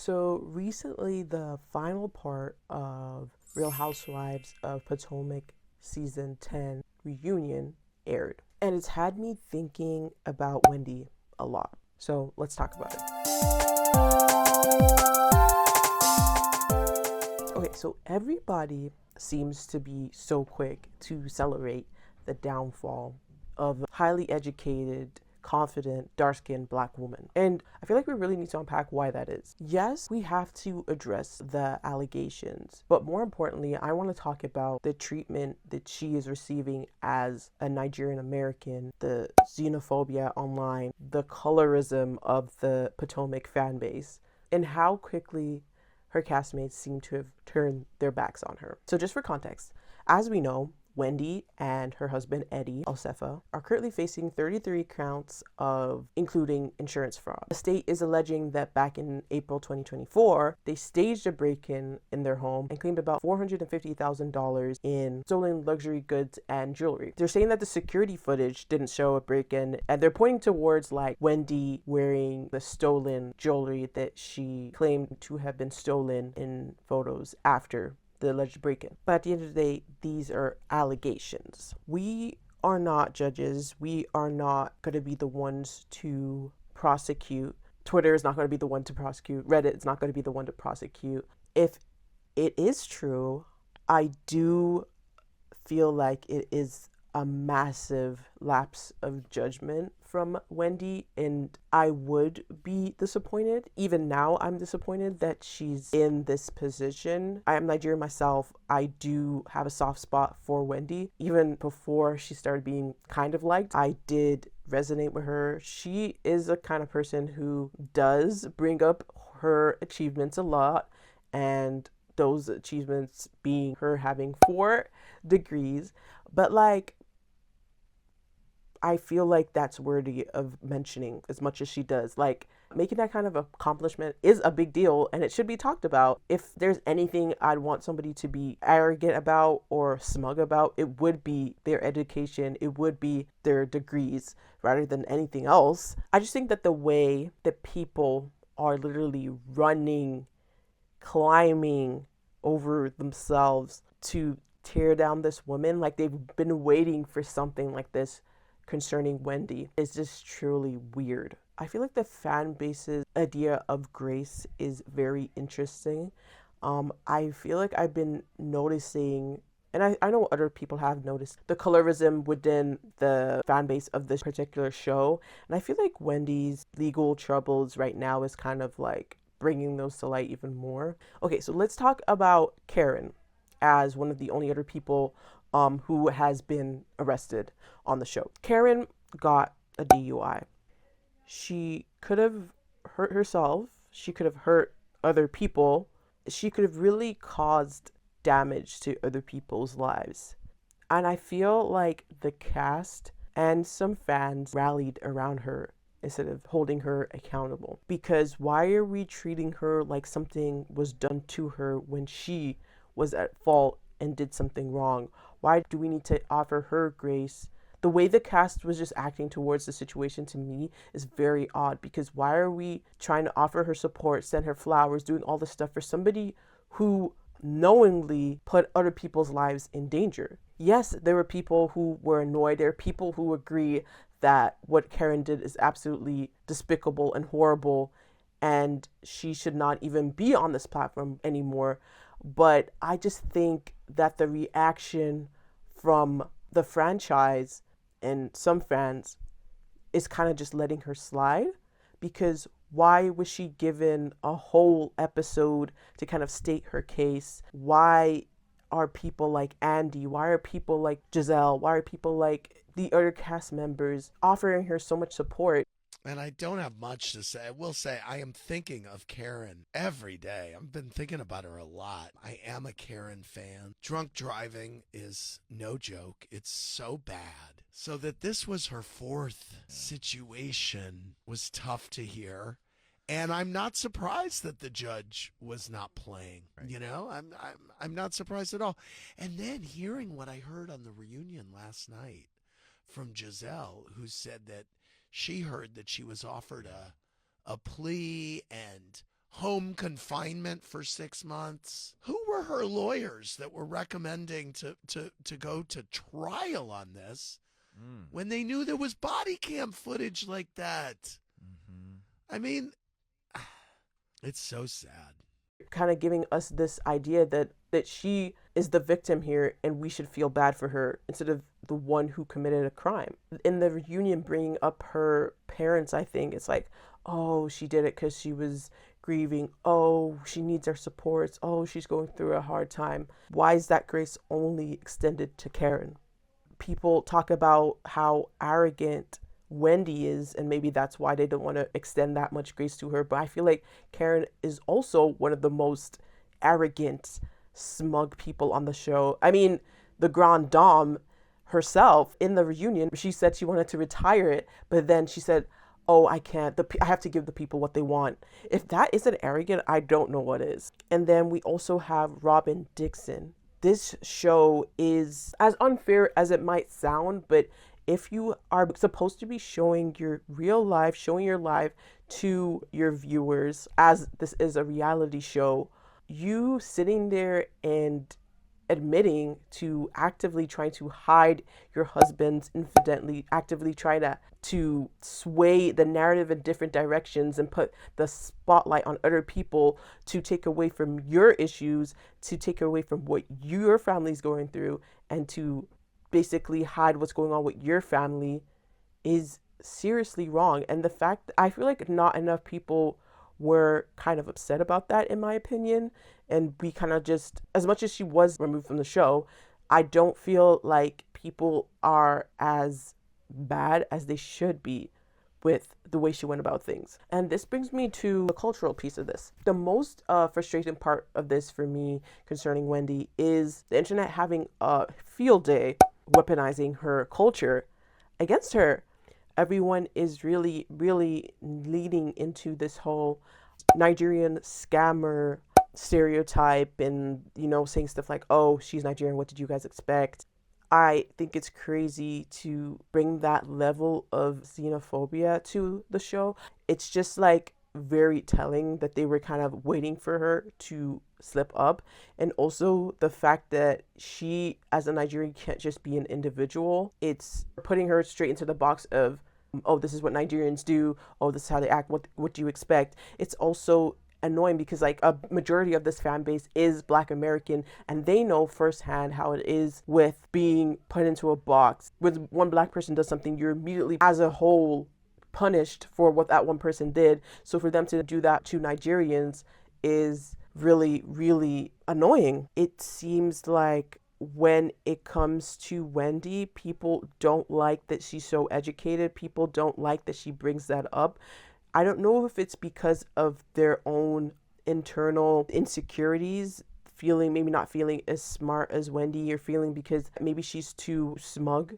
So recently, the final part of Real Housewives of Potomac season 10 reunion aired. And it's had me thinking about Wendy a lot. So let's talk about it. Okay, so everybody seems to be so quick to celebrate the downfall of a highly educated, confident, dark skinned black woman. And I feel like we really need to unpack why that is. Yes, we have to address the allegations, but more importantly, I want to talk about the treatment that she is receiving as a Nigerian American, the xenophobia online, the colorism of the Potomac fan base, and how quickly her castmates seem to have turned their backs on her. So, just for context, as we know, Wendy and her husband Eddie Osefo are currently facing 33 counts of including insurance fraud. The state is alleging that back in April 2024, they staged a break-in in their home and claimed about $450,000 in stolen luxury goods and jewelry. They're saying that the security footage didn't show a break-in, and they're pointing towards like Wendy wearing the stolen jewelry that she claimed to have been stolen in photos after the alleged break-in. But at the end of the day, these are allegations. We are not judges. We are not going to be the ones to prosecute. Twitter is not going to be the one to prosecute. Reddit is not going to be the one to prosecute. If it is true, I do feel like it is a massive lapse of judgment from Wendy, and I would be disappointed. Even now, I'm disappointed that she's in this position. I am Nigerian myself. I do have a soft spot for Wendy. Even before she started being kind of liked, I did resonate with her. She is a kind of person who does bring up her achievements a lot, and those achievements being her having 4 degrees. But like, I feel like that's worthy of mentioning as much as she does. Like, making that kind of accomplishment is a big deal and it should be talked about. If there's anything I'd want somebody to be arrogant about or smug about, it would be their education, it would be their degrees rather than anything else. I just think that the way that people are literally running, climbing over themselves to tear down this woman, like they've been waiting for something like this concerning Wendy, is just truly weird. I feel like the fan base's idea of grace is very interesting. I feel like I've been noticing, and I know other people have noticed, the colorism within the fan base of this particular show. And I feel like Wendy's legal troubles right now is kind of like bringing those to light even more. Okay, so let's talk about Karen as one of the only other people who has been arrested on the show. Karen got a DUI. She could have hurt herself. She could have hurt other people. She could have really caused damage to other people's lives. And I feel like the cast and some fans rallied around her instead of holding her accountable. Because why are we treating her like something was done to her when she was at fault and did something wrong? Why do we need to offer her grace? The way the cast was just acting towards the situation to me is very odd, because why are we trying to offer her support, send her flowers, doing all this stuff for somebody who knowingly put other people's lives in danger? Yes, there were people who were annoyed. There are people who agree that what Karen did is absolutely despicable and horrible, and she should not even be on this platform anymore. But I just think that the reaction from the franchise and some fans is kind of just letting her slide, because why was she given a whole episode to kind of state her case? Why are people like Andy, why are people like Giselle, why are people like the other cast members offering her so much support? And I don't have much to say. I will say I am thinking of Karen every day. I've been thinking about her a lot. I am a Karen fan. Drunk driving is no joke. It's so bad. So that this was her fourth situation was tough to hear. And I'm not surprised that the judge was not playing. Right. You know, I'm not surprised at all. And then hearing what I heard on the reunion last night from Giselle, who said that she heard that she was offered a plea and home confinement for 6 months. Who were her lawyers that were recommending to go to trial on this when they knew there was body cam footage like that? I mean, it's so sad. Kind of giving us this idea that she is the victim here and we should feel bad for her instead of the one who committed a crime. In the reunion, bringing up her parents, I think it's like, oh, she did it because she was grieving. Oh, she needs our supports. Oh, she's going through a hard time. Why is that grace only extended to Karen? People talk about how arrogant Wendy is, and maybe that's why they don't want to extend that much grace to her. But I feel like Karen is also one of the most arrogant, smug people on the show. I mean, the Grand Dame herself in the reunion, she said she wanted to retire it, but then she said, oh, I can't. I have to give the people what they want. If that isn't arrogant, I don't know what is. And then we also have Robin Dixon. This show is as unfair as it might sound, but if you are supposed to be showing your real life, showing your life to your viewers, as this is a reality show, you sitting there and admitting to actively trying to hide your husband's infidelity, actively trying to sway the narrative in different directions and put the spotlight on other people to take away from your issues, to take away from what your family's going through, and to basically hide what's going on with your family is seriously wrong. And the fact, I feel like not enough people were kind of upset about that, in my opinion. And we kind of just, as much as she was removed from the show, I don't feel like people are as bad as they should be with the way she went about things. And this brings me to the cultural piece of this. The most frustrating part of this for me concerning Wendy is the internet having a field day weaponizing her culture against her. Everyone is really, really leading into this whole Nigerian scammer stereotype and, saying stuff like, oh, she's Nigerian, what did you guys expect? I think it's crazy to bring that level of xenophobia to the show. It's just like very telling that they were kind of waiting for her to slip up. And also the fact that she, as a Nigerian, can't just be an individual. It's putting her straight into the box of, oh, this is what Nigerians do. Oh, this is how they act. What do you expect? It's also annoying because like a majority of this fan base is Black American, and they know firsthand how it is with being put into a box. When one Black person does something, you're immediately as a whole punished for what that one person did. So for them to do that to Nigerians is really, really annoying. It seems like when it comes to Wendy, people don't like that she's so educated. People don't like that she brings that up. I don't know if it's because of their own internal insecurities, maybe not feeling as smart as Wendy, or feeling because maybe she's too smug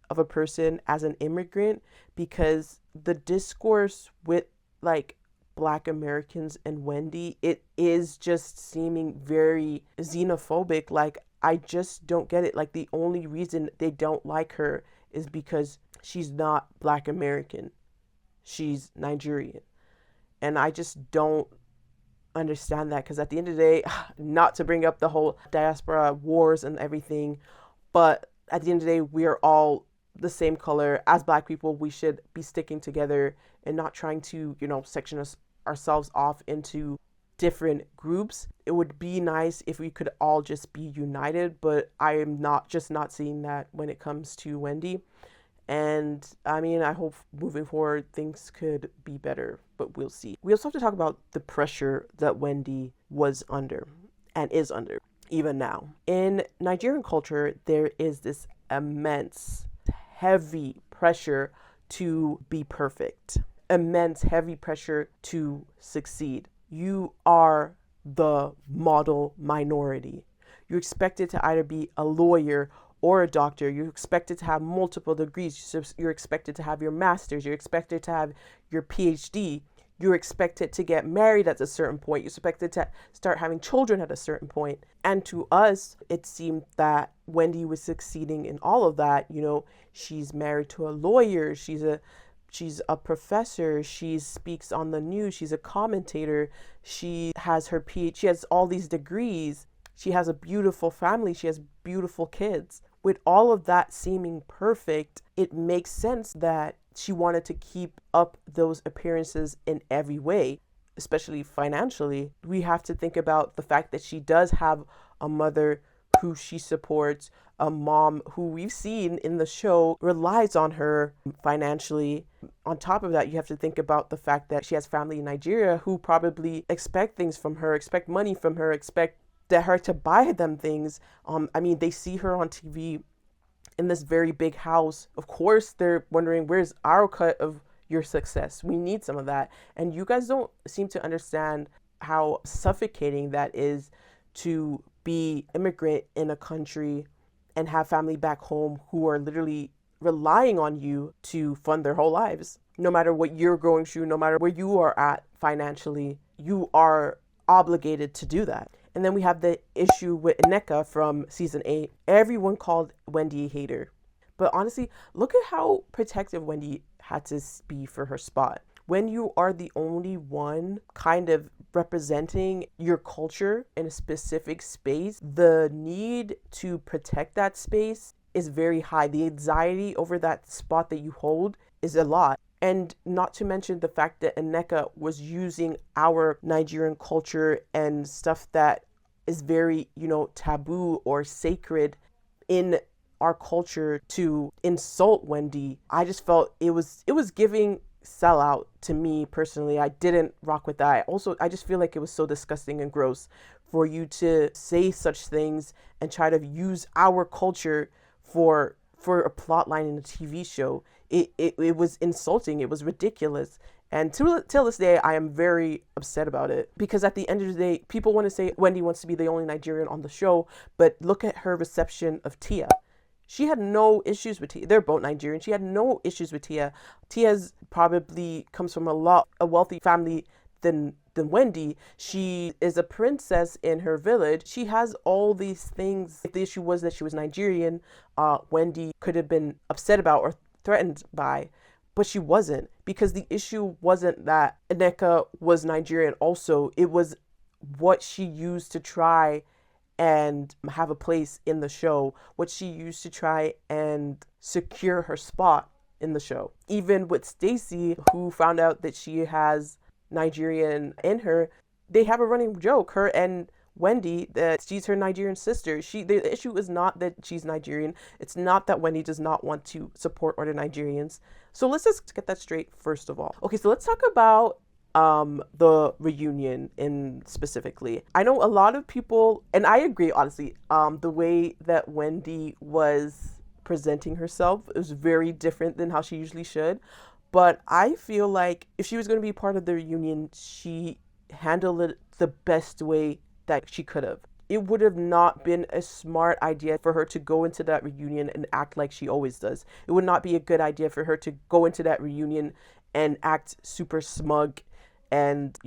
of a person as an immigrant, because the discourse with like Black Americans and Wendy, it is just seeming very xenophobic. Like, I just don't get it. Like, the only reason they don't like her is because she's not Black American. She's Nigerian. And I just don't understand that, because at the end of the day, not to bring up the whole diaspora wars and everything, but at the end of the day, we are all the same color. As Black people, we should be sticking together and not trying to, section ourselves off into different groups. It would be nice if we could all just be united, but I am not seeing that when it comes to Wendy. And I mean, I hope moving forward things could be better, but we'll see. We also have to talk about the pressure that Wendy was under and is under even now. In Nigerian culture, there is this immense, heavy pressure to be perfect, immense, heavy pressure to succeed. You are the model minority. You're expected to either be a lawyer or a doctor. You're expected to have multiple degrees. You're expected to have your master's. You're expected to have your PhD. You're expected to get married at a certain point. You're expected to start having children at a certain point. And to us, it seemed that Wendy was succeeding in all of that. She's married to a lawyer. She's She's a professor. She speaks on the news. She's a commentator. She has her PhD. She has all these degrees. She has a beautiful family. She has beautiful kids. With all of that seeming perfect, it makes sense that she wanted to keep up those appearances in every way, especially financially. We have to think about the fact that she does have a mother who she supports, a mom who we've seen in the show relies on her financially. On top of that, you have to think about the fact that she has family in Nigeria who probably expect things from her, expect money from her, expect her to buy them things. I mean, they see her on TV in this very big house. Of course, they're wondering, where's our cut of your success? We need some of that. And you guys don't seem to understand how suffocating that is to be immigrant in a country and have family back home who are literally relying on you to fund their whole lives. No matter what you're going through, no matter where you are at financially, you are obligated to do that. And then we have the issue with Anka from season 8. Everyone called Wendy a hater. But honestly, look at how protective Wendy had to be for her spot. When you are the only one kind of representing your culture in a specific space, the need to protect that space is very high. The anxiety over that spot that you hold is a lot. And not to mention the fact that Anka was using our Nigerian culture and stuff that is very, taboo or sacred in our culture to insult Wendy. I just felt it was giving sellout to me personally. I didn't rock with that. I just feel like it was so disgusting and gross for you to say such things and try to use our culture for a plot line in a TV show. It was insulting. It was ridiculous. And till this day, I am very upset about it, because at the end of the day, people want to say Wendy wants to be the only Nigerian on the show, but look at her reception of Tia. She had no issues with Tia. They're both Nigerian. She had no issues with Tia. Tia's probably comes from a wealthy family than Wendy. She is a princess in her village. She has all these things. If the issue was that she was Nigerian, Wendy could have been upset about or threatened by, but she wasn't, because the issue wasn't that Anka was Nigerian also. It was what she used to try and have a place in the show, what she used to try and secure her spot in the show. Even with Stacy, who found out that she has Nigerian in her, they have a running joke, her and Wendy, that she's her Nigerian sister. The issue is not that she's Nigerian. It's not that Wendy does not want to support other Nigerians. So let's just get that straight first of all. Okay, so let's talk about the reunion specifically. I know a lot of people, and I agree honestly, the way that Wendy was presenting herself is very different than how she usually should. But I feel like if she was going to be part of the reunion, she handled it the best way that she could have. It would have not been a smart idea for her to go into that reunion and act like she always does. It would not be a good idea for her to go into that reunion and act super smug and,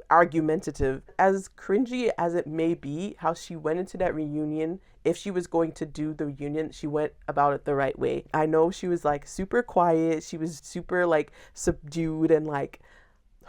argumentative. As cringy as it may be, how she went into that reunion, if she was going to do the reunion, she went about it the right way. I know she was like super quiet. She was super like subdued, and like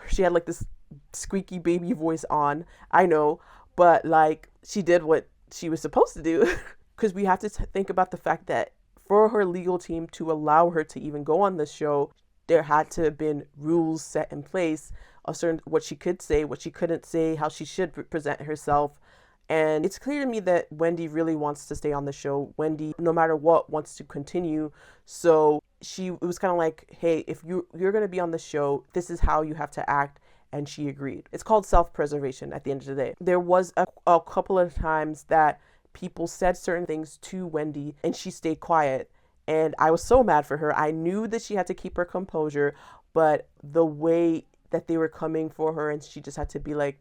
she had like this squeaky baby voice on. I know. But like she did what she was supposed to do, because we have to think about the fact that for her legal team to allow her to even go on the show, there had to have been rules set in place of certain what she could say, what she couldn't say, how she should present herself. And it's clear to me that Wendy really wants to stay on the show. Wendy, no matter what, wants to continue. So it was kind of like, hey, if you're going to be on the show, this is how you have to act. And she agreed. It's called self-preservation at the end of the day. There was a couple of times that people said certain things to Wendy and she stayed quiet. And I was so mad for her. I knew that she had to keep her composure, but the way that they were coming for her and she just had to be like,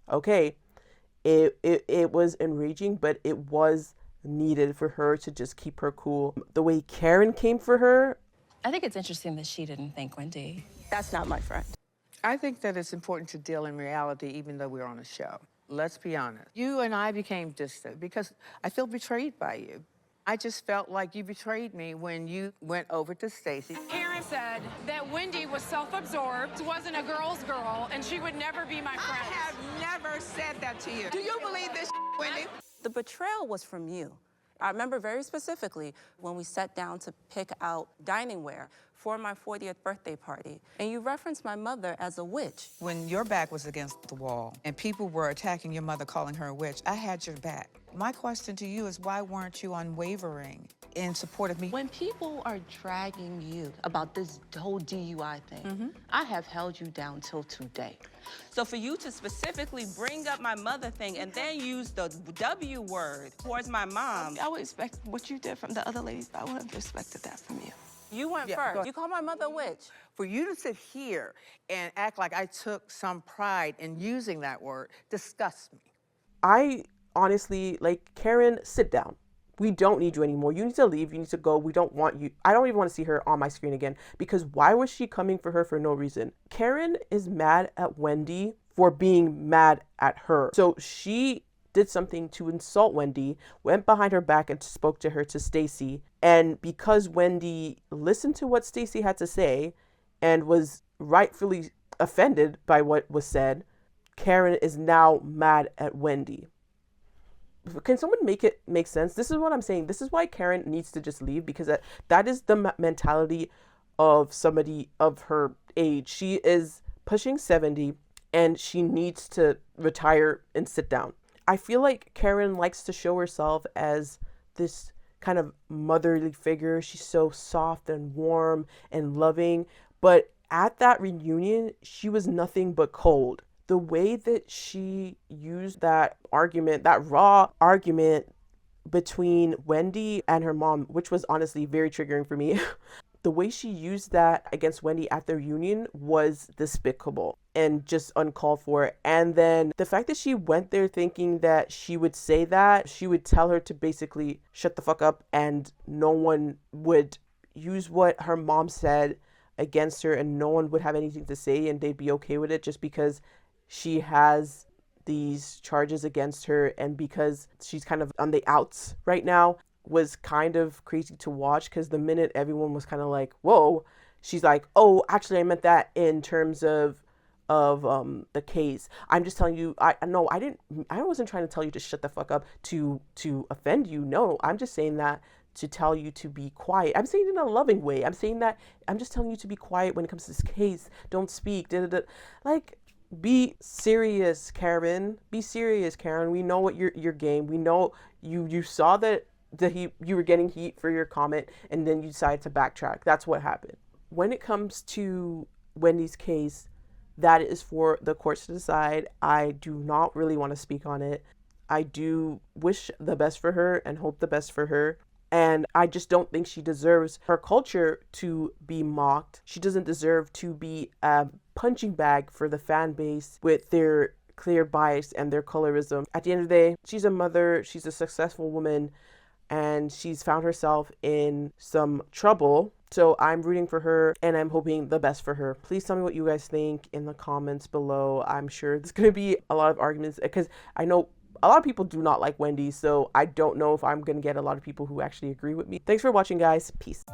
okay, it was enraging, but it was needed for her to just keep her cool. The way Karen came for her. I think it's interesting that she didn't thank Wendy. That's not my friend. I think that it's important to deal in reality even though we're on a show. Let's be honest. You and I became distant because I feel betrayed by you. I just felt like you betrayed me when you went over to Stacy. time said that Wendy was self-absorbed, wasn't a girl's girl, and she would never be my friend. I have never said that to you. Do you believe this, Wendy? The betrayal was from you. I remember very specifically when we sat down to pick out dining ware for my 40th birthday party, and you referenced my mother as a witch. When your back was against the wall and people were attacking your mother, calling her a witch, I had your back. My question to you is, why weren't you unwavering in support of me? When people are dragging you about this whole DUI thing, I have held you down till today. So for you to specifically bring up my mother thing and then use the W word towards my mom. I would expect what you did from the other ladies, but I wouldn't have expected that from you. You went first. You called my mother a witch. For you to sit here and act like I took some pride in using that word disgusts me. I honestly, like, Karen, sit down. We don't need you anymore. You need to leave. You need to go. We don't want you. I don't even want to see her on my screen again, because why was she coming for her for no reason? Karen is mad at Wendy for being mad at her. So she did something to insult Wendy, went behind her back and spoke to her, to Stacy. And because Wendy listened to what Stacy had to say and was rightfully offended by what was said, Karen is now mad at Wendy. Can someone make it make sense? This is what I'm saying. This is why Karen needs to just leave, because that is the mentality of somebody of her age. She is pushing 70 and she needs to retire and sit down. I feel like Karen likes to show herself as this kind of motherly figure. She's so soft and warm and loving. But at that reunion, she was nothing but cold. The way that she used that argument, that raw argument between Wendy and her mom, which was honestly very triggering for me. The way she used that against Wendy at their reunion was despicable and just uncalled for. And then the fact that she went there thinking that she would say that, she would tell her to basically shut the fuck up and no one would use what her mom said against her and no one would have anything to say and they'd be okay with it just because she has these charges against her and because she's kind of on the outs right now, was kind of crazy to watch. Because the minute everyone was kind of like, whoa, she's like, oh, actually I meant that in terms of the case. I'm just telling you, I wasn't trying to tell you to shut the fuck up to offend you. No, I'm just saying that to tell you to be quiet. I'm saying it in a loving way. I'm saying that I'm just telling you to be quiet when it comes to this case. Don't speak. Like, be serious, Karen. Be serious, Karen. We know what your game. We know you saw that you were getting heat for your comment and then you decided to backtrack. That's what happened. When it comes to Wendy's case, that is for the courts to decide. I do not really want to speak on it. I do wish the best for her and hope the best for her. And I just don't think she deserves her culture to be mocked. She doesn't deserve to be a punching bag for the fan base with their clear bias and their colorism. At the end of the day, she's a mother, she's a successful woman, and she's found herself in some trouble. So I'm rooting for her and I'm hoping the best for her. Please tell me what you guys think in the comments below. I'm sure there's going to be a lot of arguments because I know a lot of people do not like Wendy. So I don't know if I'm going to get a lot of people who actually agree with me. Thanks for watching, guys. Peace.